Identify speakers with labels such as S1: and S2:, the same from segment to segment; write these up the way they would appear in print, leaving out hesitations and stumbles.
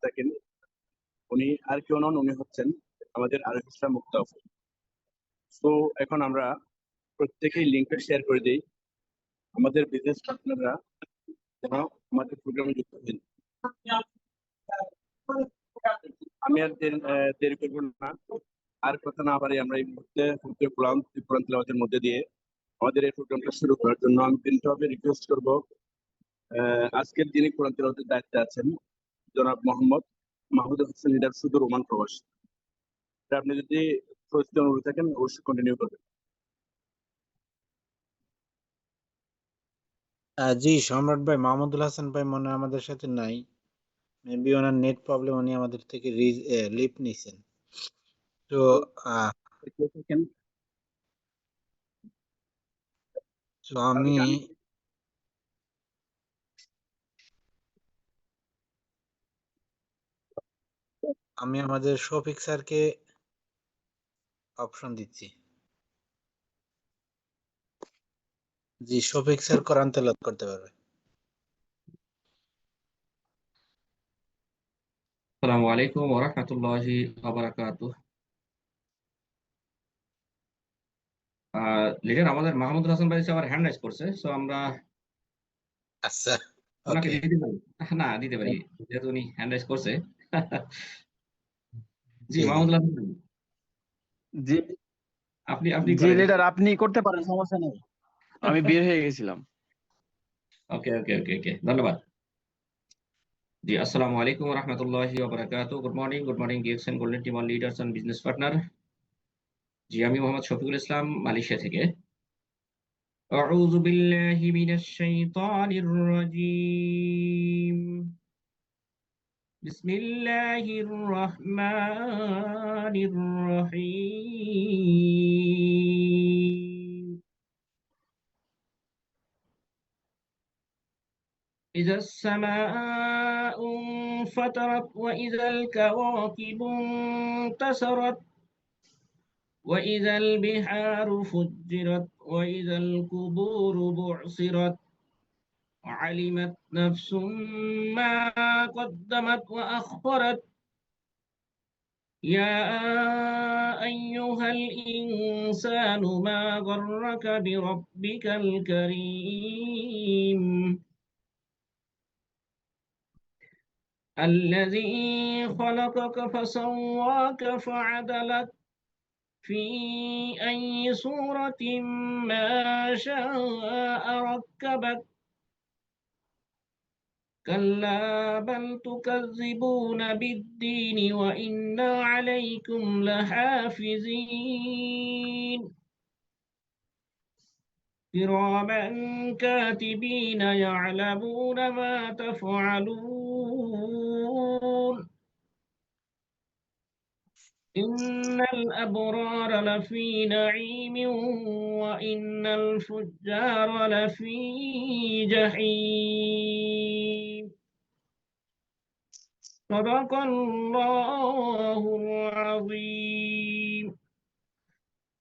S1: থাকেন, উনি আর কেউ নন, উনি হচ্ছেন আমাদের আরিফ ইসলাম মুক্তা আপু। তো এখন আমরা প্রত্যেকেই লিঙ্কটা শেয়ার করে দিই, আমাদের বিজনেস পার্টনাররা যেন আমাদের প্রোগ্রামে যুক্ত হন। আমি আর দেরি করবো না, আর কথা না পারি আমরা এই মুহূর্তে কোরআন তেলাওয়াতের মধ্যে দিয়ে আমাদের এই প্রোগ্রামটা শুরু করার জন্য আমি বিনীতভাবে রিকোয়েস্ট করব, আজকের যিনি কোরআন তেলাওয়াতের দায়িত্বে আছেন জনাব মোহাম্মদ মাহমুদুল হোসেন লিডার, শুধু রোমান প্রবাসী। আপনি যদি পরিস্থিতি অনুরোধ থাকেন অবশ্যই কন্টিনিউ করবেন।
S2: জি সম্রাট ভাই, মাহমুদুল হাসান ভাই মনে হয় আমাদের সাথে নাই, মেবি ওনার নেট প্রবলেম, উনি আমাদের থেকে লিভ নিছেন। তো আমি আমাদের শফিক স্যারকে অপশন দিচ্ছি। জি, শফিক স্যার কোরআন তেলাওয়াত করতে পারবে।
S3: আসসালামু আলাইকুম ওয়া রাহমাতুল্লাহি ওয়া বারাকাতুহু। লিডার আমাদের মাহমুদুল হাসান ভাই আবার হ্যান্ড রাইজ করছে, সো আমরা
S2: আচ্ছা,
S3: ওনাকে
S2: ওকে,
S3: দিতে পারি। না, দিতে পারি যেহেতু উনি হ্যান্ড রাইজ করছে। জি
S2: জি জি
S3: মাহমুদুল হাসান ভাই,
S4: জি
S3: আপনি আপনি
S4: জি
S3: করেন।
S4: লিডার, আপনি করতে পারেন, সমস্যা নেই, আমি বের হয়ে গেছিলাম।
S3: ওকে ওকে ওকে ওকে, ধন্যবাদ। জি আসসালামু আলাইকুম ওয়া রাহমাতুল্লাহি ওয়া বারাকাতুহু। Good morning gifts and golden team on leaders and business partner. জি আমি মোহাম্মদ শফিকুল ইসলাম, মালয়েশিয়া থেকে। আউযু বিল্লাহি মিনাশ শাইতানির রাজীম। بسم الله الرحمن الرحيم. إذا السماء انفطرت وإذا الكواكب انتثرت وإذا البحار فجرت وإذا القبور بعثرت علمت نفس ما قدمت وأخرت. يا أيها الإنسان ما غرك بربك الكريم الذي خلقك فسواك فعدلك في أي صورة ما شاء ركبك. كلا بل تكذبون بالدين وإن عليكم لحافظين كراما كاتبين يعلمون ما تفعلون. إن الأبرار لفي نعيم وإن الفجار لفي جحيم. صدق الله العظيم.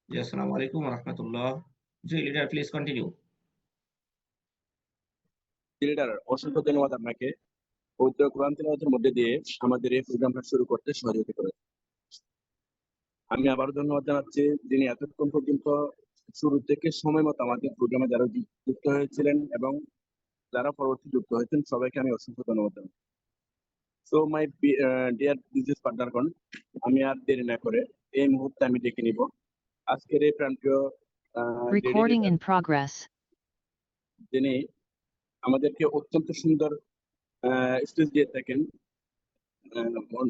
S3: السلام عليكم ورحمة الله. জি লিডার প্লিজ কন্টিনিউ।
S1: লিডার অসংখ্য ধন্যবাদ আপনাকে পবিত্র কোরআন তেলাওয়াতের মধ্যে দিয়ে আমাদের এই প্রোগ্রামটা শুরু করতে সহযোগিতা করে। আমি আবারও ধন্যবাদ জানাচ্ছি যিনি এতক্ষণ পর্যন্ত শুরু থেকে সময় মতো আমাদের প্রোগ্রামে যারা যুক্ত হয়েছিলেন এবং যারা পরবর্তী যুক্ত হয়েছেন, সবাইকে আমি অসংখ্য ধন্যবাদ জানাই। সো মাই ডিয়ার বিজনেস পার্টনারগণ, আমি আর দেরি না করে এই মুহূর্তে আমি ডেকে নিব আজকের এই প্রান্তীয়
S5: Recording in progress.
S1: যিনি আমাদেরকে অত্যন্ত সুন্দর স্টেজ দিয়ে থাকেন,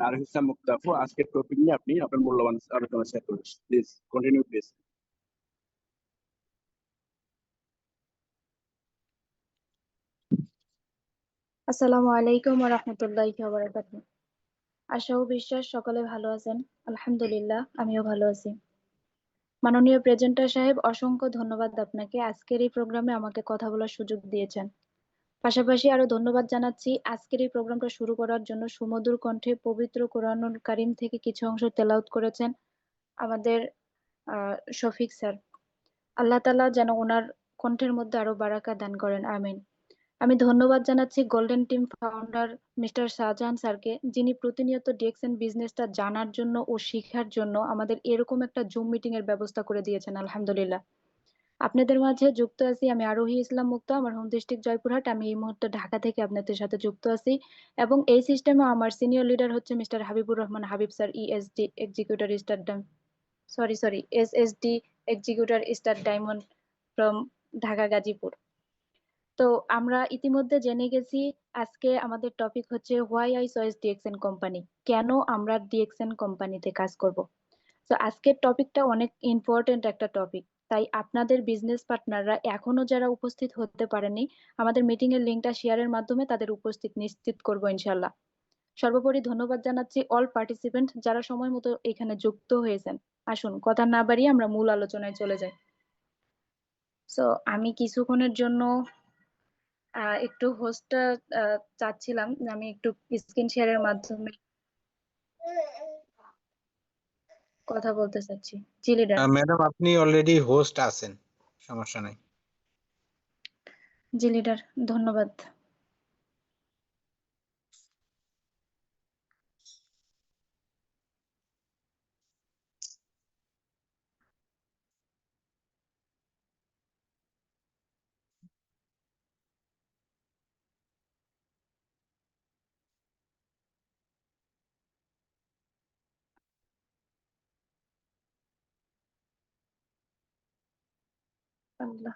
S1: আরিফ ইসলাম মুক্তা আপু। আজকের টপিক নিয়ে আপনি আপনার মূল্যবান আলোচনা শেয়ার করুন, প্লিজ কন্টিনিউ প্লিজ।
S6: আসসালামু আলাইকুম ওয়া রাহমাতুল্লাহি ওয়া বারাকাতুহু। আশা ও বিশ্বাস সকলে ভালো আছেন। আলহামদুলিল্লাহ, আমিও ভালো আছি। মাননীয় প্রেজেন্টার সাহেব, অসংখ্য ধন্যবাদ আপনাকে আজকের এই প্রোগ্রামে আমাকে কথা বলার সুযোগ দিয়েছেন। পাশাপাশি আরো ধন্যবাদ জানাচ্ছি আজকের এই প্রোগ্রামটা শুরু করার জন্য সুমধুর কণ্ঠে পবিত্র কোরআনুল কারীম থেকে কিছু অংশ তেলাওয়াত করেছেন আমাদের শফিক স্যার। আল্লাহ তাআলা যেন ওনার কণ্ঠের মধ্যে আরো বারাকা দান করেন, আমিন। আমি ধন্যবাদ জানাচ্ছি golden team founder mister Shahjahan স্যারকে, যিনি প্রতিনিয়ত ডিএক্সএন বিজনেসটা জানার জন্য ও শেখার জন্য আমাদের এরকম একটা জুম মিটিং এর ব্যবস্থা করে দিয়েছেন। আলহামদুলিল্লাহ। আপনাদের মাঝে যুক্ত আছি আমি আরোহী ইসলাম মুক্তা, আমার হোম ডিস্ট্রিক্ট জয়পুরহাট। আমি এই মুহূর্তে ঢাকা থেকে আপনাদের সাথে যুক্ত আছি এবং এই সিস্টেমে আমার সিনিয়র লিডার হচ্ছে mister Habibur Rahman Habib sir, ESD executor star SSD executor star diamond from Dhaka Gazipur. তো আমরা ইতিমধ্যে জেনে গেছি আজকে আমাদের টপিক হচ্ছে why I choice DXN company, কেন আমরা ডিএক্সএন কোম্পানিতে কাজ করব। তো আজকের টপিকটা অনেক ইম্পর্টেন্ট একটা টপিক, তাই আপনাদের বিজনেস পার্টনাররা এখনো যারা উপস্থিত হতে পারেনি, আমাদের মিটিং এর লিংকটা শেয়ারের মাধ্যমে তাদের উপস্থিত নিশ্চিত করব ইনশাল্লাহ। সর্বোপরি ধন্যবাদ জানাচ্ছি অল পার্টিসিপেন্ট যারা সময় মতো এখানে যুক্ত হয়েছেন। আসুন কথা না বাড়িয়ে আমরা মূল আলোচনায় চলে যাই। সো আমি কিছুক্ষণের জন্য একটু হোস্টটা চাচ্ছিলাম, আমি একটু স্ক্রিন শেয়ারের মাধ্যমে কথা বলতে চাচ্ছি। জি লিডার।
S2: ম্যাডাম আপনি অলরেডি হোস্ট আছেন, সমস্যা নাই।
S6: জি লিডার, ধন্যবাদ। আল্লাহ,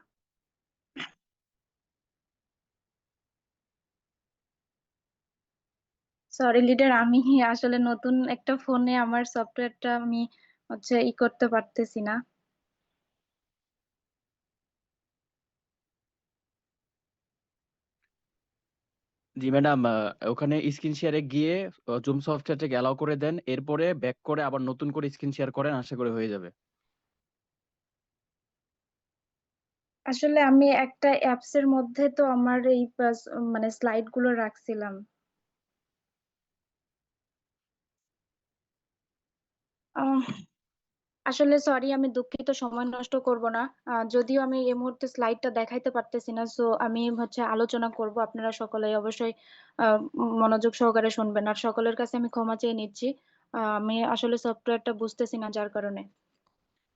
S6: সরি লিডার, আমি আসলে নতুন একটা ফোনে আমার সফটওয়্যারটা আমি হচ্ছে করতে পারতেছি না।
S4: জি ম্যাডাম, ওখানে স্ক্রিন শেয়ারে গিয়ে জুম সফটওয়্যারটাকে অ্যালাউ করে দেন, এরপরে ব্যাক করে আবার নতুন করে স্ক্রিন শেয়ার করেন, আশা করে হয়ে যাবে।
S6: আসলে আমি একটা অ্যাপস এর মধ্যে তো আমার এই মানে স্লাইড গুলো রাখছিলাম। আহ, আসলে সরি, আমি দুঃখিত, সময় নষ্ট করব না। যদিও আমি এই মুহূর্তে স্লাইডটা দেখাইতে পারতেছি না, সো আমি হচ্ছে আলোচনা করব, আপনারা সকলে অবশ্যই মনোযোগ সহকারে শুনবেন। আর সকলের কাছে আমি ক্ষমা চেয়ে নিচ্ছি, আমি আসলে সফটওয়্যারটা বুঝতেছি না যার কারণে।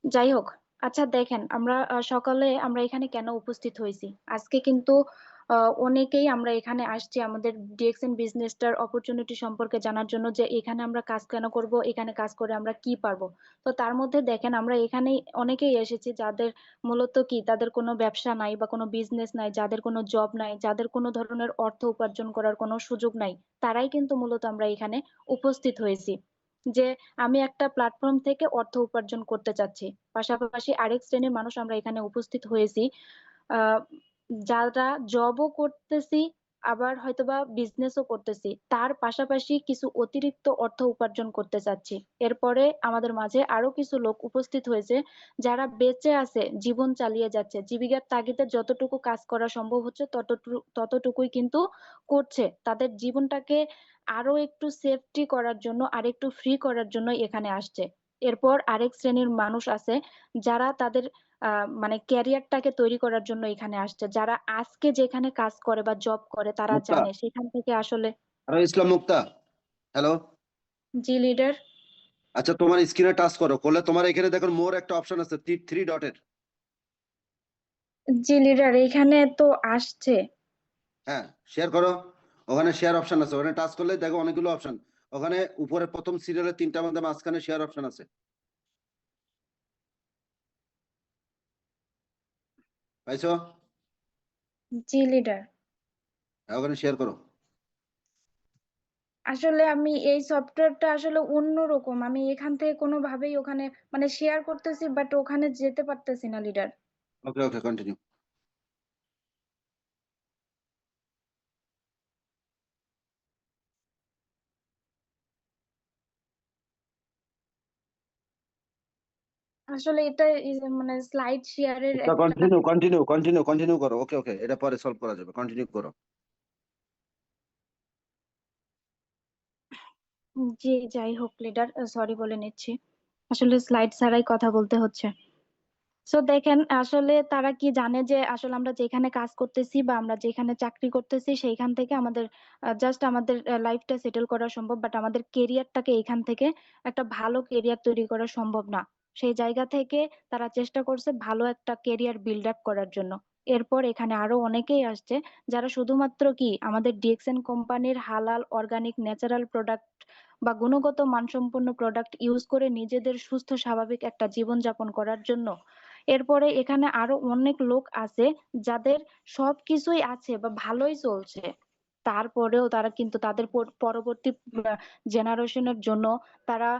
S6: যাই হোক, আচ্ছা দেখেন, আমরা সকালে আমরা এখানে কেন উপস্থিত হয়েছি আজকে, কিন্তু অনেকেই আমরা এখানে আসছি আমাদের ডিএক্সএন বিজনেসটার অপরচুনিটি সম্পর্কে জানার জন্য, যে এখানে আমরা কাজ কেন করব, এখানে কাজ করে আমরা কি পারবো। তো তার মধ্যে দেখেন আমরা এখানে অনেকেই এসেছি যাদের মূলত কি, তাদের কোনো ব্যবসা নাই বা কোনো বিজনেস নাই, যাদের কোনো জব নাই, যাদের কোনো ধরনের অর্থ উপার্জন করার কোনো সুযোগ নাই, তারাই কিন্তু মূলত আমরা এখানে উপস্থিত হয়েছি। যে আমি একটা প্ল্যাটফর্ম থেকে অর্থ উপার্জন করতে চাচ্ছি, পাশাপাশি আরেক শ্রেণীর মানুষ আমরা এখানে উপস্থিত হয়েছি আহ যারা জবও করতেছি, আবার হয়তোবা বিজনেসও করতেছি, তার পাশাপাশি কিছু অতিরিক্ত অর্থ উপার্জন করতে চাচ্ছি। এরপরে আমাদের মাঝে আরো কিছু লোক উপস্থিত হয়েছে যারা বেঁচে আছে, জীবন চালিয়ে যাচ্ছে, জীবিকার তাগিদে যতটুকু কাজ করা সম্ভব হচ্ছে ততটুকুই কিন্তু করছে, তাদের জীবনটাকে আরো একটু সেফটি করার জন্য, আর একটু ফ্রি করার জন্য এখানে আসছে। এরপর আরেক শ্রেণীর মানুষ আছে যারা তাদের মানে ক্যারিয়ারটাকে তৈরি করার জন্য এখানে আসছে, যারা আজকে যেখানে কাজ করে বা জব করে তারা
S7: মুক্তা,
S6: জানে সেখান থেকে আসলে।
S7: আরো ইসলাম মুক্তা, হ্যালো।
S6: জি লিডার।
S7: আচ্ছা, তোমার স্ক্রিনে টাচ করো, করলে তোমার এখানে দেখো মোর একটা অপশন আছে, থ্রি ডটের।
S6: জি লিডার, এখানে তো আসছে।
S7: হ্যাঁ, শেয়ার করো। ওখানে শেয়ার অপশন আছে, ওখানে টাচ করলে দেখো অনেকগুলো অপশন। ওখানে উপরে প্রথম সিরিয়ালের তিনটা মধ্যে মাঝখানে শেয়ার অপশন আছে, পাইছো?
S6: জি লিডার।
S7: হ্যাঁ, ওখানে শেয়ার করো।
S6: আসলে আমি এই সফটওয়্যারটা আসলে অন্যরকম, আমি এখান থেকে কোনোভাবেই ওখানে মানে শেয়ার করতেছি, বাট ওখানে যেতে পারতেছি না লিডার।
S7: ওকে ওকে, কন্টিনিউ।
S6: আসলে এটা মানে স্লাইড শেয়ারের একটা।
S7: কন্টিনিউ কন্টিনিউ কন্টিনিউ কন্টিনিউ করো। ওকে ওকে, এটা পরে সলভ করা যাবে, কন্টিনিউ করো।
S6: জি, যাই হোক লিডার, সরি বলে নিচ্ছি, আসলে স্লাইড ছাড়াই কথা বলতে হচ্ছে। সো দেখেন আসলে তারা কি জানে যে আসলে আমরা যেখানে কাজ করতেছি বা আমরা যেখানে চাকরি করতেছি সেইখান থেকে আমাদের জাস্ট আমাদের লাইফটা সেটেল করা সম্ভব, বাট আমাদের কেরিয়ারটাকে এখান থেকে একটা ভালো কেরিয়ার তৈরি করা সম্ভব না। সেই জায়গা থেকে তারা চেষ্টা করছে ভালো একটা কেরিয়ার বিল্ড আপ করার জন্য। এরপর এখানে আরো অনেকেই আসছে যারা শুধুমাত্র কি আমাদের ডিএক্সএন কোম্পানির হালাল অর্গানিক ন্যাচারাল প্রোডাক্ট বা গুণগত মানসম্পন্ন প্রোডাক্ট ইউজ করে নিজেদের সুস্থ স্বাভাবিক একটা জীবন যাপন করার জন্য। এরপরে এখানে আরো অনেক লোক আছে যাদের সবকিছুই আছে বা ভালোই চলছে, তারপরেও তারা কিন্তু তাদের পরবর্তী জেনারেশনের জন্য তারা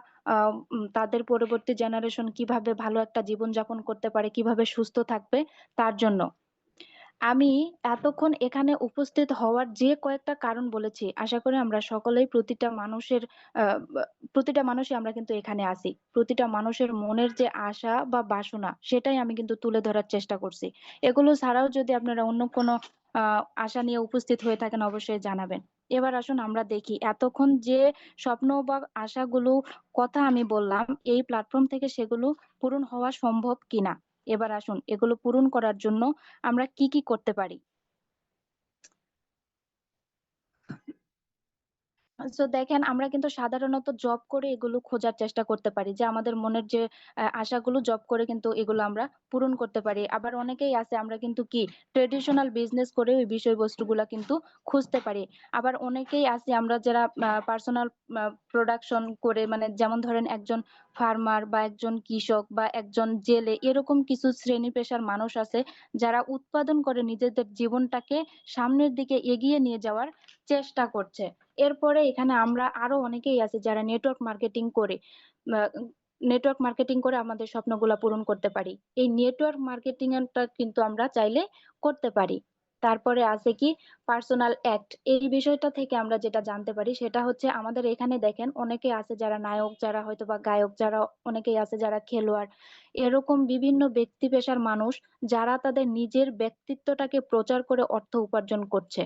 S6: তাদের পরবর্তী জেনারেশন কিভাবে ভালো একটা জীবন যাপন করতে পারে, কিভাবে সুস্থ থাকবে তার জন্য। আমি এতক্ষণ এখানে উপস্থিত হওয়ার যে কয়েকটা কারণ বলেছি, আশা করি আমরা সকলেই প্রতিটা মানুষই আমরা কিন্তু এখানে আছি। প্রতিটা মানুষের মনের যে আশা বা বাসনা সেটাই আমি কিন্তু তুলে ধরার চেষ্টা করছি। এগুলো ছাড়াও যদি আপনারা অন্য কোনো আশা নিয়ে উপস্থিত হয়ে থাকেন অবশ্যই জানাবেন। এবার আসুন আমরা দেখি এতক্ষণ যে স্বপ্ন বা আশাগুলো কথা আমি বললাম এই প্ল্যাটফর্ম থেকে সেগুলো পূরণ হওয়া সম্ভব কিনা। এবার আসুন এগুলো পূরণ করার জন্য আমরা কি কি করতে পারি। সো দেখেন আমরা কিন্তু সাধারণত জব করে এগুলো খোঁজার চেষ্টা করতে পারি, যে আমাদের মনের যে আশাগুলো জব করে কিন্তু এগুলো আমরা পূরণ করতে পারি। আবার অনেকেই আছে আমরা কিন্তু কি ট্রেডিশনাল বিজনেস করে ওই বিষয়বস্তুগুলা কিন্তু খুঁজতে পারি। আবার অনেকেই আছে আমরা যারা পার্সোনাল প্রোডাকশন করে, মানে যেমন ধরেন একজন ফার্মার বা একজন কৃষক বা একজন জেলে, এরকম কিছু শ্রেণী পেশার মানুষ আছে যারা উৎপাদন করে নিজেদের জীবনটাকে সামনের দিকে এগিয়ে নিয়ে যাওয়ার চেষ্টা করছে। এরপরে এখানে আমরা আরো অনেকেই আছে যারা নেটওয়ার্ক মার্কেটিং করে আমাদের স্বপ্নগুলা পূরণ করতে পারি। এই নেটওয়ার্ক মার্কেটিং টা কিন্তু আমরা চাইলে করতে পারি। তারপরে আছে কি পার্সোনাল অ্যাক্ট, এই বিষয়টা থেকে আমরা যেটা জানতে পারি সেটা হচ্ছে আমাদের এখানে দেখেন অনেকে আছে যারা নায়ক, যারা হয়তো বা গায়ক, যারা অনেকেই আছে যারা খেলোয়াড়, এরকম বিভিন্ন ব্যক্তি পেশার মানুষ যারা তাদের নিজের ব্যক্তিত্বটাকে প্রচার করে অর্থ উপার্জন করছে।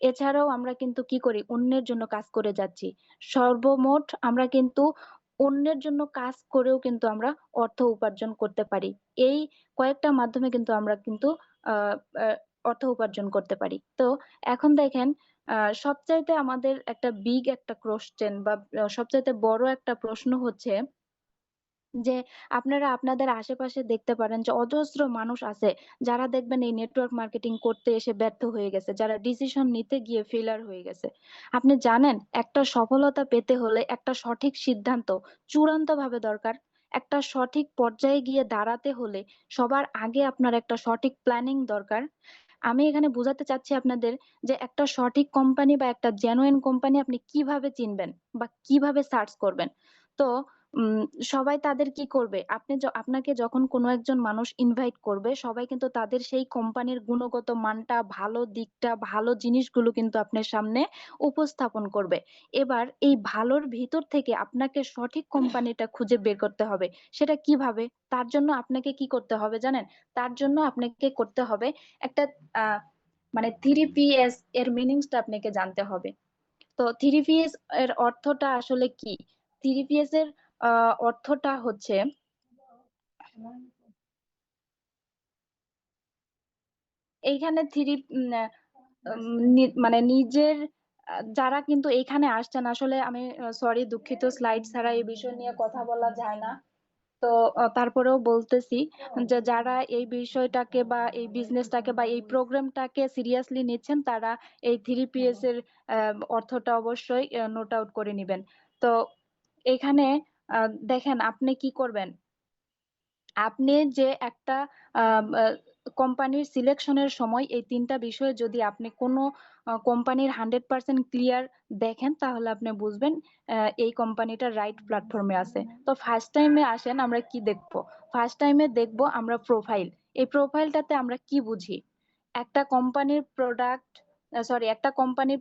S6: এছাড়াও আমরা কিন্তু কি করি অন্যের জন্য কাজ করে যাচ্ছি। সর্বমোট আমরা কিন্তু অন্যের জন্য কাজ করেও কিন্তু আমরা অর্থ উপার্জন করতে পারি। এই কয়েকটা মাধ্যমে কিন্তু আমরা কিন্তু আহ আহ, অর্থ উপার্জন করতে পারি। তো এখন দেখেন সবচাইতে আমাদের একটা বিগ একটা কোশ্চেন বা সবচাইতে বড় একটা প্রশ্ন হচ্ছে যে আপনারা আপনাদের আশেপাশে দেখতে পারেন যে অজস্র মানুষ আছে যারা দেখবেন এই নেটওয়ার্ক মার্কেটিং করতে এসে ব্যর্থ হয়ে গেছে, যারা ডিসিশন নিতে গিয়ে ফেলার হয়ে গেছে। আপনি জানেন একটা সফলতা পেতে হলে একটা সঠিক সিদ্ধান্ত চূড়ান্ত ভাবে দরকার। একটা সঠিক পর্যায়ে গিয়ে দাঁড়াতে হলে সবার আগে আপনার একটা সঠিক প্ল্যানিং দরকার। আমি এখানে বোঝাতে চাচ্ছি আপনাদের যে একটা সঠিক কোম্পানি বা একটা জেনুইন কোম্পানি আপনি কিভাবে চিনবেন বা কিভাবে সার্চ করবেন। তো উম সবাই তাদের কি করবে, আপনাকে যখন কোনো একজন মানুষ ইনভাইট করবে সবাই কিন্তু তাদের সেই কোম্পানির গুণগত মানটা, ভালো দিকটা, ভালো জিনিসগুলো কিন্তু আপনার সামনে উপস্থাপন করবে। এবার এই ভালোর ভিতর থেকে আপনাকে সঠিক কোম্পানিটা খুঁজে বের করতে হবে। সেটা কিভাবে? তার জন্য আপনাকে কি করতে হবে জানেন? তার জন্য আপনাকে করতে হবে একটা মানে 3Ps এর মিনিংসটা আপনাকে জানতে হবে। তো 3Ps এর অর্থটা আসলে কি? 3Ps এর অর্থটা হচ্ছে এইখানে মানে নিজের যারা কিন্তু এখানে আসছেন, আসলে আমি সরি দুঃখিত, স্লাইড ছাড়া এই বিষয় নিয়ে কথা বলা যায় না। তো তারপরেও বলতেছি যে যারা এই বিষয়টাকে বা এই বিজনেসটাকে বা এই প্রোগ্রামটাকে সিরিয়াসলি নিচ্ছেন তারা এই 3Ps এর অর্থটা অবশ্যই নোট আউট করে নেবেন। তো এখানে দেখেন আপনি কি করবেন, আপনি যে একটা কোম্পানির সিলেকশনের সময় এই তিনটা বিষয়ে যদি আপনি কোনো কোম্পানির 100% ক্লিয়ার দেখেন তাহলে আপনি বুঝবেন এই কোম্পানিটা রাইট প্ল্যাটফর্মে আছে। তো ফার্স্ট টাইমে আসেন আমরা কি দেখবো? ফার্স্ট টাইমে দেখবো আমরা প্রোফাইল। এই প্রোফাইলটাতে আমরা কি বুঝি? একটা কোম্পানির একটা কোম্পানির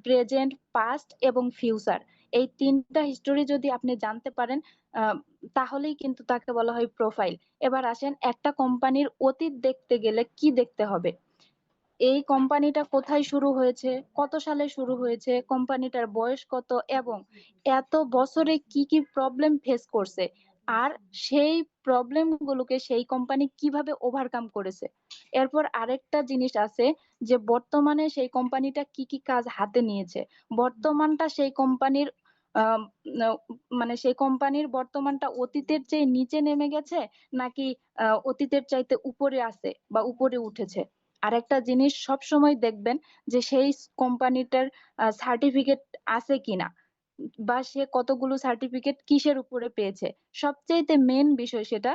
S6: প্রেজেন্ট, পাস্ট এবং ফিউচার, এই তিনটা হিস্টোরি যদি আপনি জানতে পারেন তাহলেই কিন্তু তাকে বলা হয় প্রোফাইল। এবার আসেন একটা কোম্পানির অতীত দেখতে গেলে কি দেখতে হবে? এই কোম্পানিটা কোথায় শুরু হয়েছে, কত সালে শুরু হয়েছে, কোম্পানিটার বয়স কত এবং এত বছরে কি কি প্রবলেম ফেস করছে, আর সেই প্রবলেম গুলোকে সেই কোম্পানি কিভাবে ওভারকাম করেছে। এরপর আরেকটা জিনিস আছে যে বর্তমানে সেই কোম্পানিটা কি কি কাজ হাতে নিয়েছে, বর্তমানটা সেই কোম্পানির মানে সেই কোম্পানির বর্তমানটা অতীতের চেয়ে নিচে নেমে গেছে নাকি অতীতের চাইতে উপরে আছে বা উপরে উঠেছে। আর একটা জিনিস সব সময় দেখবেন যে সেই কোম্পানিটার সার্টিফিকেট আছে কিনা বা সে কতগুলো সার্টিফিকেট কিসের উপরে পেয়েছে। সবচেয়ে মেন বিষয় সেটা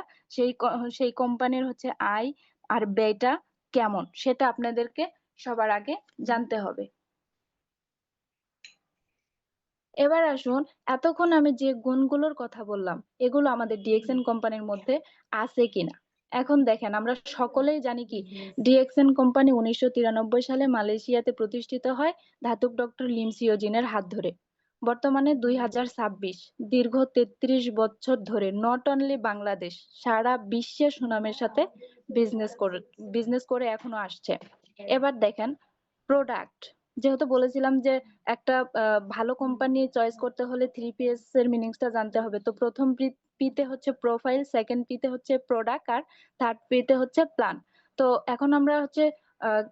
S6: সেই কোম্পানির হচ্ছে আয় আর ব্যয়টা কেমন সেটা আপনাদেরকে সবার আগে জানতে হবে। এবার আসুন, এতক্ষণ আমি যে গুণগুলোর কথা বললাম এগুলো আমাদের ডিএক্সএন কোম্পানির মধ্যে আছে কিনা। এখন দেখেন, আমরা সকলেই জানি কি ডিএক্সএন কোম্পানি 1993 সালে মালয়েশিয়াতে প্রতিষ্ঠিত হয় ধাতুক ডক্টর লিম সিওজিনের হাত ধরে। বর্তমানে 2026, দীর্ঘ 33 বছর ধরে নট অনলি বাংলাদেশ, সারা বিশ্বে সুনামের সাথে বিজনেস করে এখনো আসছে। এবার দেখেন প্রোডাক্ট, যেহেতু বলেছিলাম যে একটা ভালো কোম্পানি চয়েস করতে হলে 3Ps এর মিনিংসটা জানতে হবে। তো প্রথম পিতে হচ্ছে প্রোফাইল, সেকেন্ড পিতে হচ্ছে প্রোডাক্ট, আর থার্ড পিতে হচ্ছে প্ল্যান। তো এখন আমরা হচ্ছে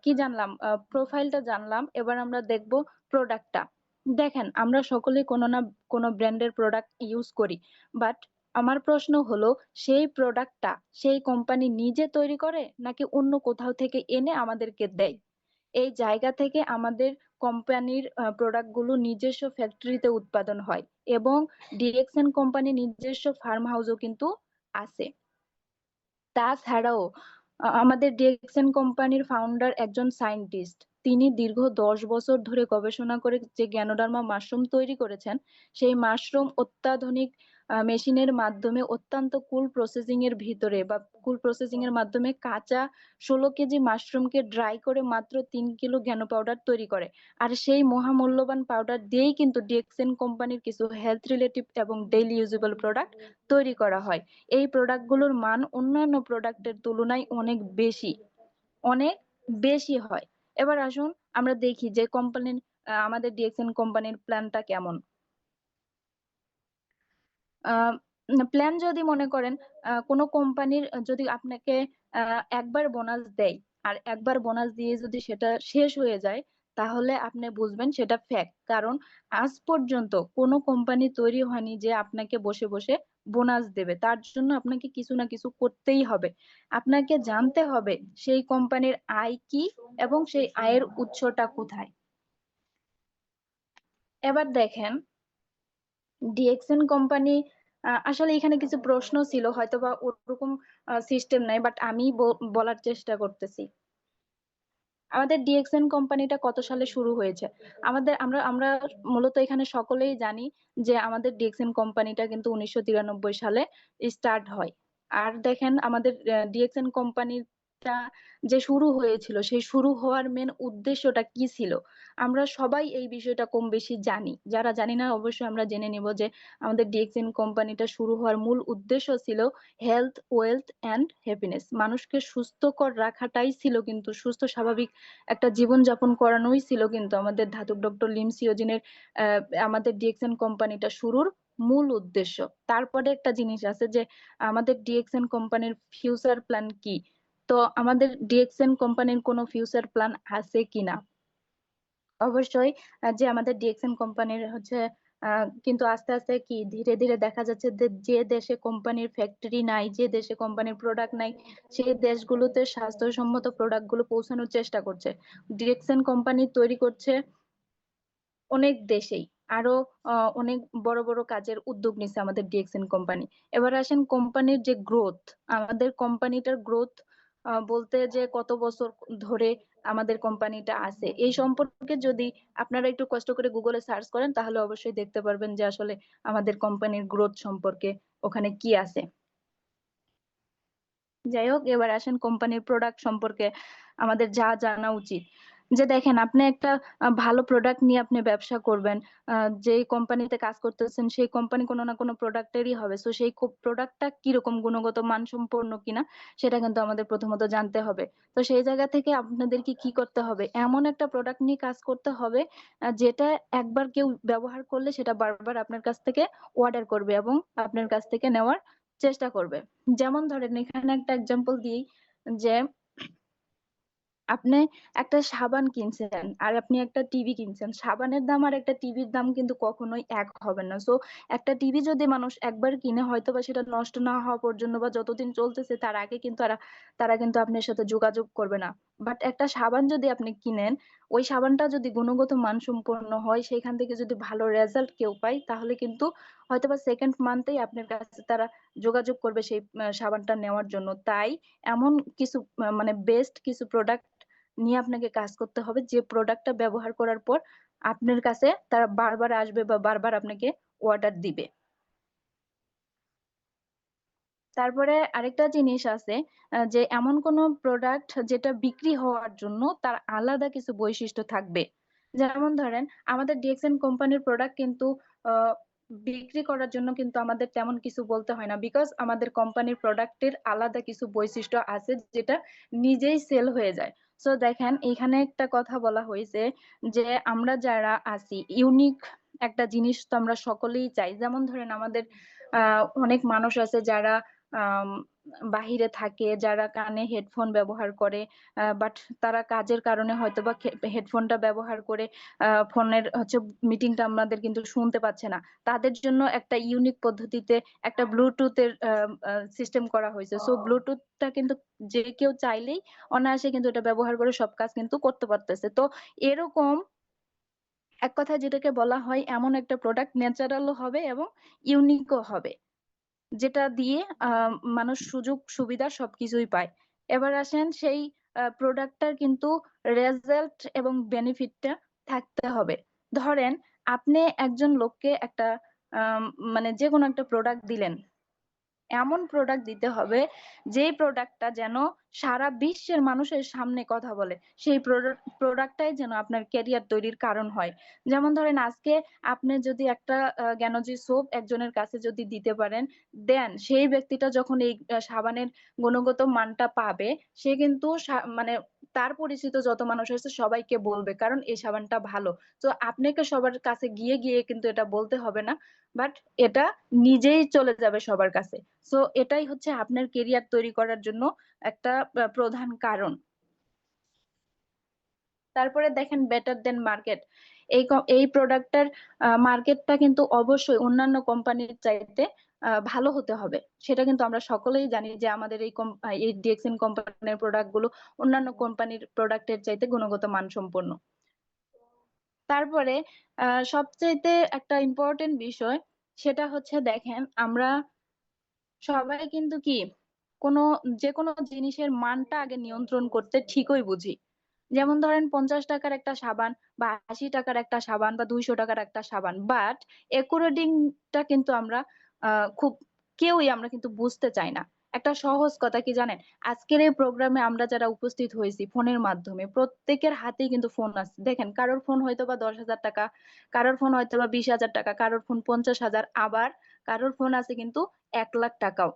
S6: কি জানলাম, প্রোফাইলটা জানলাম, এবার আমরা দেখব প্রোডাক্টটা। দেখেন, আমরা সকলেই কোনো না কোনো ব্র্যান্ডের প্রোডাক্ট ইউজ করি, বাট আমার প্রশ্ন হলো সেই প্রোডাক্টটা সেই কোম্পানি নিজে তৈরি করে নাকি অন্য কোথাও থেকে এনে আমাদেরকে দেয়। এই জায়গা থেকে আমাদের কোম্পানির প্রোডাক্ট গুলো নিজস্ব ফ্যাক্টরিতে উৎপাদন হয় এবং ডিএক্সএন কোম্পানি নিজস্ব ফার্ম হাউসও কিন্তু আছে। তাছাড়াও আমাদের ডিএক্সএন কোম্পানির ফাউন্ডার একজন সায়েন্টিস্ট। তিনি দীর্ঘ 10 বছর ধরে গবেষণা করে যে গ্যানোডার্মা মাশরুম তৈরি করেছেন, সেই মাশরুম অত্যাধুনিক মেশিনের মাধ্যমে অত্যন্ত কুল প্রসেসিং এর ভিতরে বা কুল প্রসেসিং এর মাধ্যমে কাঁচা 16 কেজি মাশরুমকে ড্রাই করে মাত্র 3 কিলো গ্যানো পাউডার তৈরি করে। আর সেই মহামূল্যবান পাউডার দিয়েই কিন্তু ডিএক্সএন কোম্পানির কিছু হেলথ রিলেটিভ এবং ডেইলি ইউজেবল প্রোডাক্ট তৈরি করা হয়। এই প্রোডাক্টগুলোর মান অন্যান্য প্রোডাক্টের তুলনায় অনেক বেশি হয়। এবার আসুন আমরা দেখি যে কোম্পানির আমাদের ডিএক্সএন কোম্পানির প্ল্যানটা কেমন। প্ল্যান যদি মনে করেন কোনো কোম্পানির যদি আপনাকে একবার বোনাস দেয় আর একবার বোনাস দিয়ে যদি সেটা শেষ হয়ে যায়, তাহলে আপনি বুঝবেন সেটা ফ্যাক্ট। কারণ আজ পর্যন্ত কোনো কোম্পানি তৈরি হয়নি যে আপনাকে বসে বসে বোনাস দেবে। তার জন্য আপনাকে কিছু না কিছু করতেই হবে। আপনাকে জানতে হবে সেই কোম্পানির আয় কি এবং সেই আয়ের উৎসটা কোথায়। এবার দেখেন ডিএক্সএন কোম্পানি, আসলে এখানে কিছু প্রশ্ন ছিল, হয়তোবা ওরকম সিস্টেম নাই, বাট আমি বলার চেষ্টা করতেছি। আমাদের ডিএক্সএন কোম্পানিটা কত সালে শুরু হয়েছে? আমরা আমরা মূলত এখানে সকলেই জানি যে আমাদের ডিএক্সএন কোম্পানিটা কিন্তু 1993 সালে স্টার্ট হয়। আর দেখেন আমাদের ডিএক্সএন কোম্পানিটা যে শুরু হয়েছিল, সেই শুরু হওয়ার মেন উদ্দেশ্যটা কি ছিল? আমরা সবাই এই বিষয়টা কম বেশি জানি। যারা জানি না অবশ্যই আমরা জেনে নিব যে আমাদের ডিএক্সএন কোম্পানিটা শুরু হওয়ার মূল উদ্দেশ্য ছিল হেলথ, ওয়েলথ এন্ড হ্যাপিনেস। মানুষকে সুস্থকর রাখাটাই ছিল, কিন্তু সুস্থ স্বাভাবিক একটা জীবন যাপন করানোই ছিল কিন্তু আমাদের ধাতুক ডক্টর লিম সিওজিনের আমাদের ডিএক্সএন কোম্পানিটা শুরুর মূল উদ্দেশ্য। তারপরে একটা জিনিস আছে যে আমাদের ডিএক্সএন কোম্পানির ফিউচার প্ল্যান কি। তো আমাদের ডিএক্সএন কোম্পানির কোনো ফিউচার প্ল্যান আছে কিনা? অবশ্যই যে আমাদের ডিএক্সএন কোম্পানির হচ্ছে কিন্তু আস্তে আস্তে কি ধীরে ধীরে দেখা যাচ্ছে যে দেশে কোম্পানির ফ্যাক্টরি নাই, যে দেশে কোম্পানির প্রোডাক্ট নাই, সেই দেশগুলোতে স্বাস্থ্যসম্মত প্রোডাক্ট গুলো পৌঁছানোর চেষ্টা করছে। ডিএক্সএন কোম্পানি তৈরি করছে অনেক দেশেই, আরো অনেক বড় বড় কাজের উদ্যোগ নিচ্ছে আমাদের ডিএক্সএন কোম্পানি। এবার আসেন কোম্পানির যে গ্রোথ, আমাদের কোম্পানিটার গ্রোথ বলতে যে কত বছর ধরে আমাদের কোম্পানিটা আছে এই সম্পর্কে যদি আপনারা একটু কষ্ট করে গুগলে সার্চ করেন, তাহলে অবশ্যই দেখতে পারবেন যে আসলে আমাদের কোম্পানির গ্রোথ সম্পর্কে ওখানে কি আছে। যাই হোক, এবার আসেন কোম্পানির প্রোডাক্ট সম্পর্কে আমাদের যা জানা উচিত। যে দেখেন, আপনি একটা ভালো প্রোডাক্ট নিয়ে আপনি ব্যবসা করবেন, যে কোম্পানিতে কাজ করতেছেন সেই কোম্পানি কোনো না কোনো প্রোডাক্টেরই হবে। সো সেই প্রোডাক্টটা কিরকম গুণগত মানসম্পন্ন কিনা সেটা কিন্তু আমাদের প্রথমত জানতে হবে। তো সেই জায়গা থেকে আপনাদেরকে কি করতে হবে, এমন একটা প্রোডাক্ট নিয়ে কাজ করতে হবে যেটা একবার কেউ ব্যবহার করলে সেটা বারবার আপনার কাছ থেকে অর্ডার করবে এবং আপনার কাছ থেকে নেওয়ার চেষ্টা করবে। যেমন ধরেন এখানে একটা এক্সাম্পল দিই যে আপনি একটা সাবান কিনছেন আর আপনি একটা টিভি কিনছেন, সাবানের দাম আর একটা টিভির দাম কিন্তু কখনোই এক হবে না। সো একটা টিভি যদি মানুষ একবার কিনে হয়তো বা সেটা নষ্ট না হওয়া পর্যন্ত বা যতদিন চলতেছে তার আগে কিন্তু তারা কিন্তু আপনার সাথে যোগাযোগ করবে না। বাট একটা সাবান যদি আপনি কিনেন, ওই সাবানটা যদি গুণগত মানসম্পন্ন হয়, সেখান থেকে যদি ভালো রেজাল্ট কেউ পায়, তাহলে কিন্তু হয়তোবা সেকেন্ড মান্থেই আপনার কাছে তারা যোগাযোগ করবে সেই সাবানটা নেওয়ার জন্য। তাই এমন কিছু মানে বেস্ট কিছু প্রোডাক্ট নিয়ে আপনাকে কাজ করতে হবে, যে প্রোডাক্টটা ব্যবহার করার পর আপনার কাছে তারা বারবার আসবে বা বারবার আপনাকে অর্ডার দিবে। তারপরে আরেকটা জিনিস আছে যে এমন কোন প্রোডাক্ট যেটা বিক্রি হওয়ার জন্য তার আলাদা কিছু বৈশিষ্ট্য থাকবে। যেমন ধরেন আমাদের ডিএক্সএন কোম্পানির প্রোডাক্ট কিন্তু আহ, বিক্রি করার জন্য কিন্তু আমাদের তেমন কিছু বলতে হয় না, বিকজ আমাদের কোম্পানির প্রোডাক্টের আলাদা কিছু বৈশিষ্ট্য আছে যেটা নিজেই সেল হয়ে যায়। সো দেখেন এখানে একটা কথা বলা হয়েছে যে আমরা যারা আছি ইউনিক একটা জিনিস তো আমরা সকলেই চাই। যেমন ধরেন আমাদের অনেক মানুষ আছে যারা আম, বাহিরে থাকে, যারা কানে হেডফোন ব্যবহার করে, বাট তারা কাজের কারণে হয়তো বা হেডফোনটা ব্যবহার করে ফোনের হচ্ছে মিটিংটা আমাদের কিন্তু শুনতে পাচ্ছে না। তাদের জন্য একটা ইউনিক পদ্ধতিতে একটা ব্লুটুথের সিস্টেম করা হয়েছে। সো ব্লুটুথটা কিন্তু যে কেউ চাইলেই অনায়াসে কিন্তু এটা ব্যবহার করে সব কাজ কিন্তু করতে পারতেছে। তো এরকম এক কথায় যেটাকে বলা হয় এমন একটা প্রোডাক্ট ন্যাচারালও হবে এবং ইউনিকও হবে, যেটা দিয়ে মানুষ সুযোগ সুবিধা সবকিছুই পায়। এবার আসেন সেই প্রোডাক্টটার কিন্তু রেজাল্ট এবং বেনিফিটটা থাকতে হবে। ধরেন আপনি একজন লোককে একটা আম, মানে যে কোনো একটা প্রোডাক্ট দিলেন, এমন প্রোডাক্ট দিতে হবে যেই প্রোডাক্টটা যেন সারা বিশ্বের মানুষের সামনে কথা বলে, সেই প্রোডাক্টটাই যেন আপনার ক্যারিয়ার তৈরির কারণ হয়। যেমন ধরেন আজকে আপনি যদি একটা জ্ঞানজি সোপ একজনের কাছে যদি দিতে পারেন, দেন সেই ব্যক্তিটা যখন এই সাবানের গুণগত মানটা পাবে, সে কিন্তু মানে তার পরিচিত যত মানুষ আছে সবাইকে বলবে, কারণ এই সাবানটা ভালো। তো আপনাকে সবার কাছে গিয়ে গিয়ে কিন্তু এটা বলতে হবে না, বাট এটা নিজেই চলে যাবে সবার কাছে। সো এটাই হচ্ছে আপনার কেরিয়ার তৈরি করার জন্য একটা প্রধান কারণ। তারপরে দেখেন বেটার দেন মার্কেট, এই প্রোডাক্টটার মার্কেটটা কিন্তু অবশ্যই অন্যান্য কোম্পানির চাইতে ভালো হতে হবে। সেটা কিন্তু আমরা সকলেই জানি যে আমাদের এই ডিএক্সএন কোম্পানির প্রোডাক্ট গুলো অন্যান্য কোম্পানির প্রোডাক্টের চাইতে গুণগত মানসম্পন্ন। তারপরে সবচাইতে একটা ইম্পর্টেন্ট বিষয়, সেটা হচ্ছে দেখেন আমরা সবাই কিন্তু কি যে কোনো জিনিসের মানটা আগে নিয়ন্ত্রণ করতে ঠিকই বুঝি। যেমন ধরেন 50 টাকার একটা সাবান বা 80 টাকার একটা সাবান বা 200 টাকার একটা সাবান, বাট একুরেটিংটা কিন্তু আমরা খুব কেউই আমরা কিন্তু বুঝতে চাই না। একটা সহজ কথা কি জানেন, আজকের এই প্রোগ্রামে আমরা যারা উপস্থিত হয়েছি ফোনের মাধ্যমে, প্রত্যেকের হাতেই কিন্তু ফোন আছে। দেখেন কারোর ফোন হয়তো বা 10,000 টাকা, কারোর ফোন হয়তো বা 20,000 টাকা, কারোর ফোন 50,000, আবার কারোর ফোন আছে কিন্তু 1,00,000 টাকাও।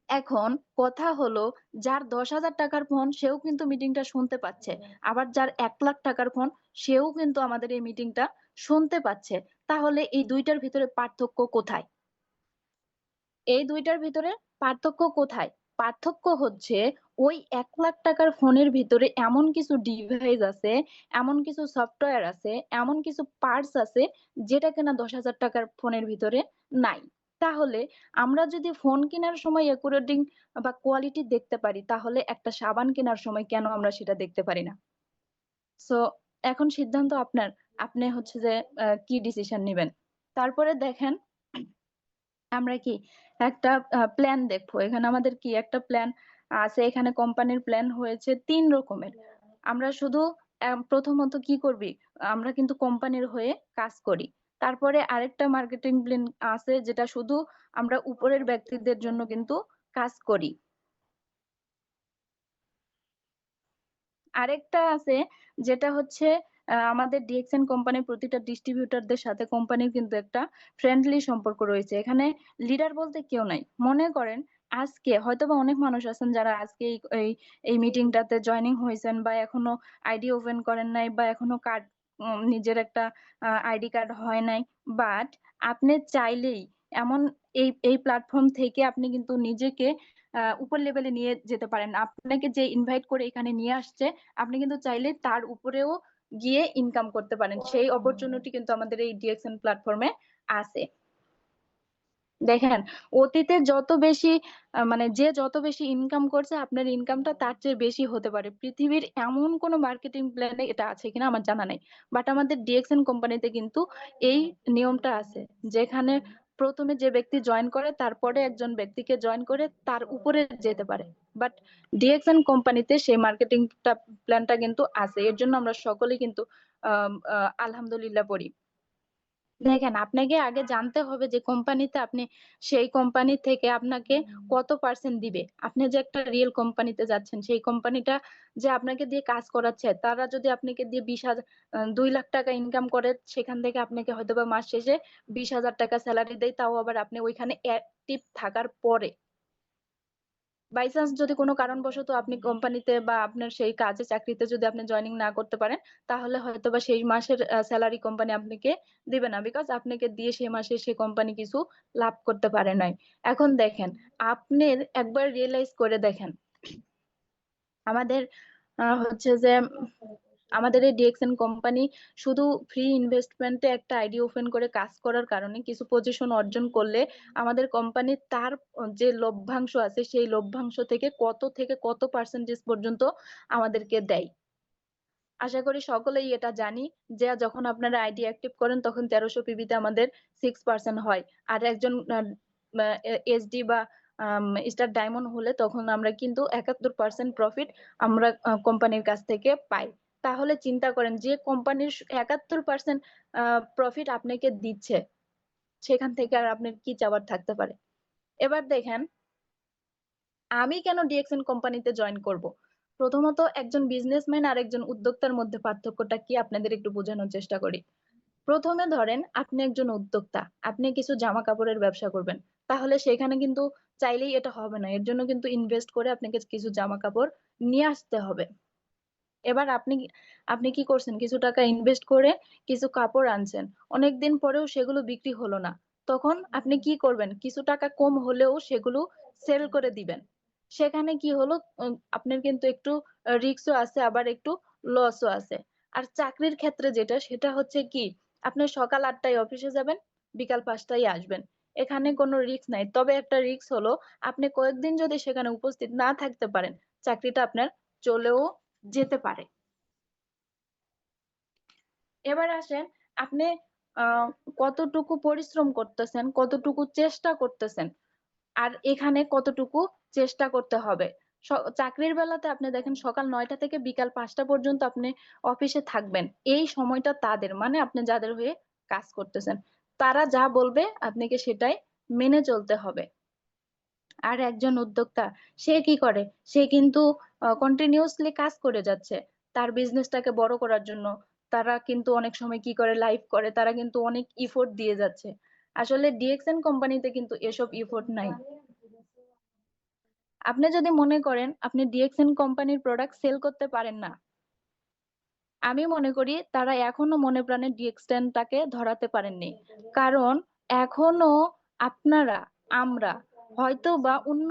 S6: এখন কথা হলো, যার 10,000 টাকার ফোন সেও কিন্তু মিটিংটা শুনতে পাচ্ছে, আবার যার 1,00,000 টাকার ফোন সেও কিন্তু আমাদের এই মিটিংটা শুনতে পাচ্ছে। তাহলে এই দুইটার ভিতরে পার্থক্য কোথায়? এই দুইটার ভিতরে পার্থক্য কোথায়? পার্থক্য হচ্ছে ওই 1,00,000 টাকার ফোনের ভিতরে এমন কিছু ডিভাইস আছে, এমন কিছু সফটওয়্যার আছে, এমন কিছু পার্টস আছে যেটা কিনা 10,000 টাকার ফোনের ভিতরে নাই। তাহলে আমরা যদি ফোন কেনার সময় একুরেটিং বা কোয়ালিটি দেখতে পারি, তাহলে একটা সাবান কেনার সময় কেন আমরা সেটা দেখতে পারি না? সো এখন সিদ্ধান্ত আপনার, আপনি হচ্ছে যে কি ডিসিশন নেবেন। তারপরে দেখেন আমরা কি একটা প্ল্যান দেখবো। এখানে আমাদের কি একটা প্ল্যান আছে, এখানে কোম্পানির প্ল্যান হয়েছে 3 রকমের। আমরা শুধু প্রথমত কি করবি, আমরা কিন্তু কোম্পানির হয়ে কাজ করি। তারপরে আরেকটা মার্কেটিং প্ল্যান আছে যেটা শুধু আমরা উপরের ব্যক্তিদের জন্য কিন্তু কাজ করি। আরেকটা আছে যেটা হচ্ছে আমাদের ডিএক্সএন কোম্পানির প্রতিটা ডিস্ট্রিবিউটরদের সাথে কোম্পানির কিন্তু একটা ফ্রেন্ডলি সম্পর্ক রয়েছে। এখানে লিডার বলতে কেউ নাই। মনে করেন আজকে হয়তোবা অনেক মানুষ আছেন যারা আজকে এই এই মিটিংটাতে জয়েনিং হয়েছেন বা এখনো আইডি ওপেন করেন নাই বা এখনো কার্ড নিজের একটা আইডি কার্ড হয় নাই, বাট আপনি চাইলেই এমন এই প্ল্যাটফর্ম থেকে আপনি কিন্তু নিজেকে উপর লেভেলে নিয়ে যেতে পারেন। আপনাকে যে ইনভাইট করে এখানে নিয়ে আসছে, আপনি কিন্তু চাইলে তার উপরেও গিয়ে ইনকাম করতে পারেন। সেই অপরচুনিটি কিন্তু আমাদের এই ডিএক্সএন প্ল্যাটফর্মে আছে। দেখেন, অতীতে যত বেশি মানে যে যত বেশি ইনকাম করছে, আপনার ইনকামটা তার চেয়ে বেশি হতে পারে। পৃথিবীর এমন কোনো মার্কেটিং প্ল্যানে এটা আছে কিনা আমার জানা নাই, বাট আমাদের ডিএক্সএন কোম্পানিতে কিন্তু এই নিয়মটা আছে, যেখানে প্রথমে যে ব্যক্তি জয়েন করে তারপরে একজন ব্যক্তিকে জয়েন করে তার উপরে যেতে পারে। বাট ডিএক্সএন কোম্পানিতে সেই মার্কেটিং প্ল্যানটা কিন্তু আছে। এর জন্য আমরা সকলেই কিন্তু আলহামদুলিল্লাহ পড়ি। দেখেন, আপনাকে আগে জানতে হবে যে কোম্পানিতে আপনি সেই কোম্পানি থেকে আপনাকে কত পার্সেন্ট দিবে। আপনি যে একটা রিয়েল কোম্পানিতে যাচ্ছেন, সেই কোম্পানিটা যে আপনাকে দিয়ে কাজ করাচ্ছে, তারা যদি আপনাকে দিয়ে 2 লাখ টাকা ইনকাম করে, সেখান থেকে আপনাকে হয়তো বা মাস শেষে 20,000 টাকা স্যালারি দেয়, তাও আবার আপনি ওইখানে অ্যাক্টিভ থাকার পরে। বাই চান্স যদি কোনো কারণবশত আপনি কোম্পানিতে বা আপনার সেই কাজে চাকরিতে যদি আপনি জয়েনিং না করতে পারেন, তাহলে হয়তো বা সেই মাসের স্যালারি কোম্পানি আপনাকে দিবে না, বিকজ আপনাকে দিয়ে সেই মাসে সেই কোম্পানি কিছু লাভ করতে পারে নাই। এখন দেখেন, আপনি একবার রিয়েলাইজ করে দেখেন, আমাদের হচ্ছে যে আমাদের এই ডিএক্সএন কোম্পানি শুধু ফ্রি ইনভেস্টমেন্টে একটা আইডি ওপেন করে কাজ করার কারণে কিছু পজিশন অর্জন করলে আমাদের কোম্পানি তার যে লভ্যাংশ আছে, সেই লভ্যাংশ থেকে কত পার্সেন্টেজ পর্যন্ত আমাদেরকে দেয়। আশা করি সকলেই এটা জানি যে যখন আপনারা আইডি অ্যাক্টিভ করেন তখন 1300 পিবিতে আমাদের 6% হয়, আর একজন এসডি বা স্টার ডায়মন্ড হলে তখন আমরা কিন্তু 71% প্রফিট আমরা কোম্পানির কাছ থেকে পাই। তাহলে চিন্তা করেন, যে কোম্পানির 71% প্রফিট আপনাকে দিচ্ছে, সেখান থেকে আর আপনার কি চাওয়ার থাকতে পারে। এবার দেখেন, আমি কেন ডিএক্সএন কোম্পানিতে জয়েন করব। প্রথমত, একজন বিজনেসম্যান আর একজন উদ্যোক্তার মধ্যে পার্থক্যটা কি আপনাদের একটু বোঝানোর চেষ্টা করি। প্রথমে ধরেন, আপনি একজন উদ্যোক্তা, আপনি কিছু জামা কাপড়ের ব্যবসা করবেন, তাহলে সেখানে কিন্তু চাইলেই এটা হবে না, এর জন্য কিন্তু ইনভেস্ট করে আপনাকে কিছু জামা কাপড় নিয়ে আসতে হবে। এবার আপনি কি করছেন, কিছু টাকা ইনভেস্ট করে কিছু কাপড় আনছেন, অনেকদিন পরেও সেগুলো বিক্রি হলো না, তখন আপনি কি করবেন, কিছু টাকা কম হলেও সেগুলো সেল করে দিবেন। সেখানে কি হলো, আপনার কিন্তু একটু রিস্কও আছে, আবার একটু লসও আছে। আর চাকরির ক্ষেত্রে সেটা হচ্ছে কি, আপনি সকাল 8টায় অফিসে যাবেন, বিকাল 5টায় আসবেন, এখানে কোনো রিস্ক নাই। তবে একটা রিস্ক হলো, আপনি কয়েকদিন যদি সেখানে উপস্থিত না থাকতে পারেন, চাকরিটা আপনার চলেও যেতে পারে। এবার আসেন, আপনি কতটুকু পরিশ্রম করতেছেন, কতটুকু চেষ্টা করতেছেন, আর এখানে কতটুকু চেষ্টা করতে হবে। চাকরির বেলাতে আপনি দেখেন, সকাল 9টা থেকে বিকাল 5টা পর্যন্ত আপনি অফিসে থাকবেন। এই সময়টা তাদের, মানে আপনি যাদের হয়ে কাজ করতেছেন, তারা যা বলবে আপনাকে সেটাই মেনে চলতে হবে। আর একজন উদ্যোক্তা, সে কি করে, সে কিন্তু কন্টিনিউয়াসলি কাজ করে যাচ্ছে তার বিজনেসটাকে বড় করার জন্য। তারা কিন্তু অনেক সময় কি করে, লাইভ করে, তারা কিন্তু অনেক ইফোর্ট দিয়ে যাচ্ছে। আসলে ডিএক্সএন কোম্পানিতে কিন্তু এসব ইফোর্ট নাই। আপনি যদি মনে করেন আপনি ডিএক্সএন কোম্পানির প্রোডাক্ট সেল করতে পারেন না, আমি মনে করি তারা এখনো মনে প্রাণে ডিএক্সএনটাকে ধরাতে পারেননি। কারণ এখনো আমরা হয়তো বা অন্য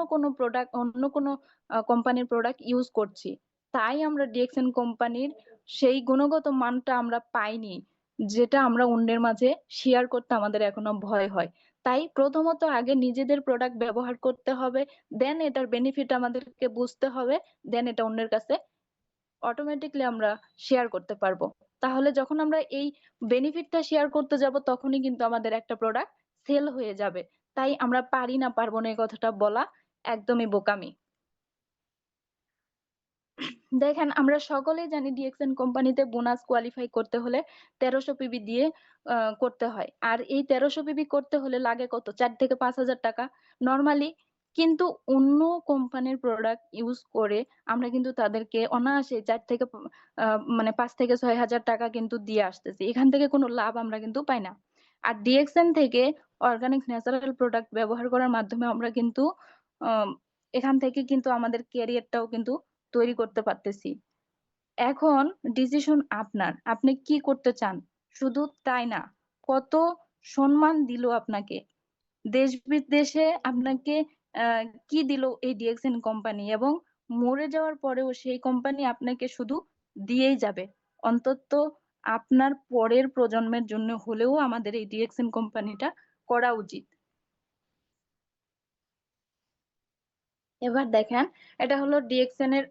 S6: কোনো কোম্পানির প্রোডাক্ট ইউজ করছি, তাই আমরা ডিএক্সএন কোম্পানির সেই গুণগত মানটা আমরা পাইনি, যেটা আমরা অন্যের মাঝে শেয়ার করতে আমাদের এখনো ভয় হয়। তাই প্রথমত আগে নিজেদের প্রোডাক্ট ব্যবহার করতে হবে, দেন এটার বেনিফিট আমাদেরকে বুঝতে হবে, দেন এটা অন্যের কাছে অটোমেটিকলি আমরা শেয়ার করতে পারবো। তাহলে যখন আমরা এই বেনিফিটটা শেয়ার করতে যাব, তখনই কিন্তু আমাদের একটা প্রোডাক্ট সেল হয়ে যাবে। তাই আমরা পারি না, পারবো না, এই কথাটা বলা একদমই বোকামি। দেখেন, আমরা সকলেই জানি ডিএক্সএন কোম্পানিতে বোনাস কোয়ালিফাই করতে হলে 1300 পিবি দিয়ে করতে হয়। আর এই 1300 পিবি করতে হলে লাগে কত, 4 থেকে 5,000 টাকা নর্মালি। কিন্তু অন্য কোম্পানির প্রোডাক্ট ইউজ করে আমরা কিন্তু তাদেরকে অনায়াসে 4 থেকে মানে 5 থেকে 6,000 টাকা কিন্তু দিয়ে আসতেছি, এখান থেকে কোনো লাভ আমরা কিন্তু পাই না। আর ডিএক্সএন থেকে অর্গানিক ন্যাচারাল প্রোডাক্ট ব্যবহার করার মাধ্যমে আমরা কিন্তু এখান থেকে কিন্তু আমাদের ক্যারিয়ারটাও কিন্তু তৈরি করতে পারতেছি। এখন ডিসিশন আপনার, আপনি কি করতে চান। শুধু তাই না, কত সম্মান দিল আপনাকে, দেশ বিদেশে আপনাকে কি দিল এই ডিএক্সএন কোম্পানি, এবং মরে যাওয়ার পরেও সেই কোম্পানি আপনাকে শুধু দিয়েই যাবে। অন্তত আপনার পরের প্রজন্মের জন্য হলেও আমাদের এই ডিএক্সএন কোম্পানিটা করা উচিত। এবার দেখেন, এটা হলো ডিএক্সএন এর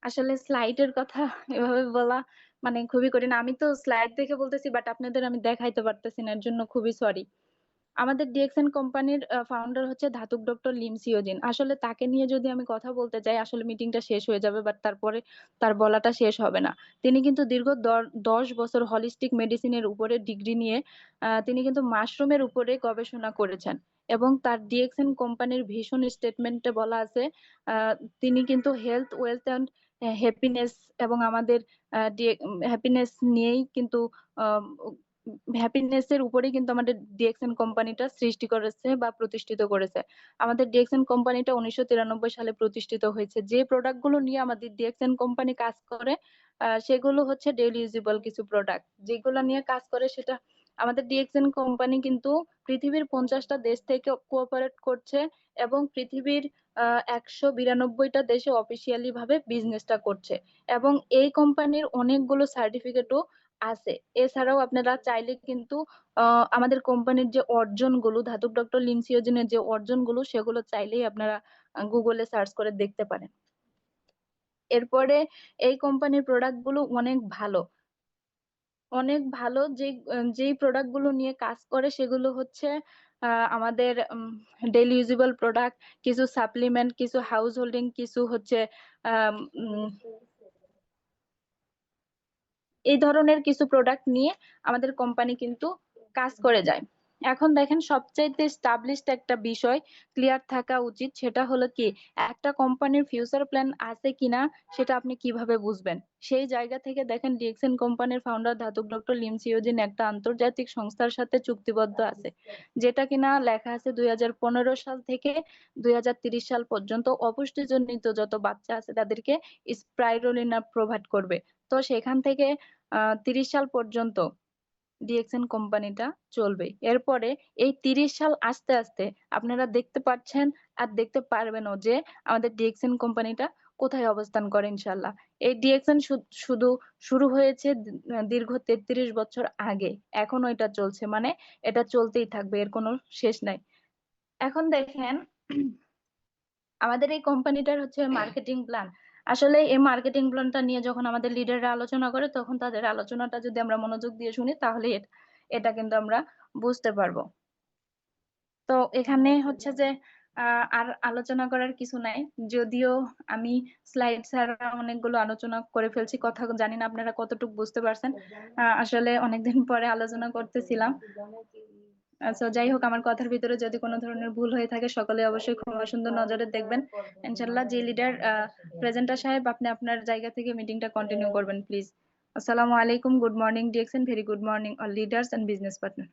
S6: আসলে স্লাইডের কথা এভাবে বলা মানে খুবই কঠিন। আমি তো স্লাইড দেখে বলতেছি, বাট আপনাদের আমি দেখাইতে পারতেছি না, এর জন্য খুবই সরি। আমাদের ডিএক্সএন কোম্পানির ফাউন্ডার হচ্ছে ধাতুক ডক্টর লিম সিওজিন। আসলে তাকে নিয়ে যদি আমি কথা বলতে যাই আসলে মিটিংটা শেষ হয়ে যাবে, বাট তারপরে তার বলাটা শেষ হবে না। তিনি কিন্তু দীর্ঘ 10 বছর হলিস্টিক মেডিসিনের উপরে ডিগ্রি নিয়ে তিনি কিন্তু মাশরুমের উপরে গবেষণা করেছেন, এবং তার ডিএক্সএন কোম্পানির ভিশন স্টেটমেন্টে বলা আছে তিনি কিন্তু হেলথ, ওয়েলথ অ্যান্ড হ্যাপিনেস এবং আমাদের হ্যাপিনেস নিয়েই কিন্তু হ্যাপিনেস এর উপরেই কিন্তু আমাদের ডিএক্সএন কোম্পানিটা সৃষ্টি করেছে বা প্রতিষ্ঠিত করেছে। আমাদের ডিএক্সএন কোম্পানিটা 1993 সালে প্রতিষ্ঠিত হয়েছে। যে প্রোডাক্ট গুলো নিয়ে আমাদের ডিএক্সএন কোম্পানি কাজ করে সেগুলো হচ্ছে ডেইলি ইউজেবল কিছু প্রোডাক্ট। যেগুলো নিয়ে কাজ করে সেটা আমাদের ডিএক্সএন কোম্পানি কিন্তু পৃথিবীর 50টা দেশ থেকে কোঅপারেট করছে, এবং পৃথিবীর 192টা দেশে অফিসিয়ালি ভাবে বিজনেসটা করছে, এবং এই কোম্পানির অনেকগুলো সার্টিফিকেটও আছে। এছাড়াও আপনারা চাইলে কিন্তু আমাদের কোম্পানির যে অর্জনগুলো, ধাতুক ডক্টর লিম সিওজিনের যে অর্জনগুলো, সেগুলো চাইলেই আপনারা গুগলে সার্চ করে দেখতে পারেন। এরপরে এই কোম্পানির প্রোডাক্ট গুলো অনেক ভালো, অনেক ভালো। যেই প্রোডাক্ট গুলো নিয়ে কাজ করে সেগুলো হচ্ছে আমাদের ডেইলি ইউজেবল প্রোডাক্ট, কিছু সাপ্লিমেন্ট, কিছু হাউস হোল্ডিং, কিছু হচ্ছে এই ধরনের কিছু প্রোডাক্ট নিয়ে আমাদের কোম্পানি কিন্তু কাজ করে যায়। এখন দেখেন, সবচাইতে এস্টাবলিশড একটা বিষয় ক্লিয়ার থাকা উচিত, সেটা হলো কি একটা কোম্পানির ফিউচার প্ল্যান আছে কিনা সেটা আপনি কিভাবে বুঝবেন। সেই জায়গা থেকে দেখেন, ডিএক্সএন কোম্পানির ফাউন্ডার ধাতুক ডক্টর লিম সিওজিন একটা আন্তর্জাতিক সংস্থার সাথে চুক্তিবদ্ধ আছে, যেটা কিনা লেখা আছে 2015 সাল থেকে 2030 সাল পর্যন্ত অপুষ্টিজনিত যত বাচ্চা আছে তাদেরকে স্পাইরুলিনা প্রোভাইড করবে। তো সেখান থেকে 30 সাল পর্যন্ত ডিএক্সএন কোম্পানিটা চলবে। এরপরে এই 30 সাল আস্তে আস্তে আপনারা দেখতে পাচ্ছেন আর দেখতে পারবেনও যে আমাদের ডিএক্সএন কোম্পানিটা কোথায় অবস্থান করে ইনশাল্লাহ। এই ডিএক্সএন শুধু শুরু হয়েছে দীর্ঘ 33 বছর আগে, এখনো এটা চলছে, মানে এটা চলতেই থাকবে, এর কোনো শেষ নাই। এখন দেখেন, আমাদের এই কোম্পানিটার হচ্ছে মার্কেটিং প্ল্যান। আসলে এই মার্কেটিং প্ল্যানটা নিয়ে যখন আমাদের লিডাররা আলোচনা করে, তখন তাদের আলোচনাটা যদি আমরা মনোযোগ দিয়ে শুনি তাহলে এটা কিন্তু আমরা বুঝতে পারবো। তো এখানে হচ্ছে যে আর আলোচনা করার কিছু নাই, যদিও আমি স্লাইড ছাড়া অনেকগুলো আলোচনা করে ফেলছি। কথা জানি না আপনারা কতটুকু বুঝতে পারছেন, আসলে অনেকদিন পরে আলোচনা করতেছিলাম। আচ্ছা, যাই হোক, আমার কথার ভিতরে যদি কোনো ধরনের ভুল হয়ে থাকে সকলে অবশ্যই ক্ষমা সুন্দর নজরে দেখবেন ইনশাল্লাহ। যে লিডার প্রেজেন্টার সাহেব, আপনি আপনার জায়গা থেকে মিটিংটা কন্টিনিউ করবেন প্লিজ। আসসালামু আলাইকুম, good morning DXN, very good morning all leaders and business partner.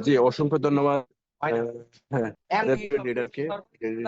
S1: জি, অসংখ্য ধন্যবাদ। হ্যাঁ, লিডারকে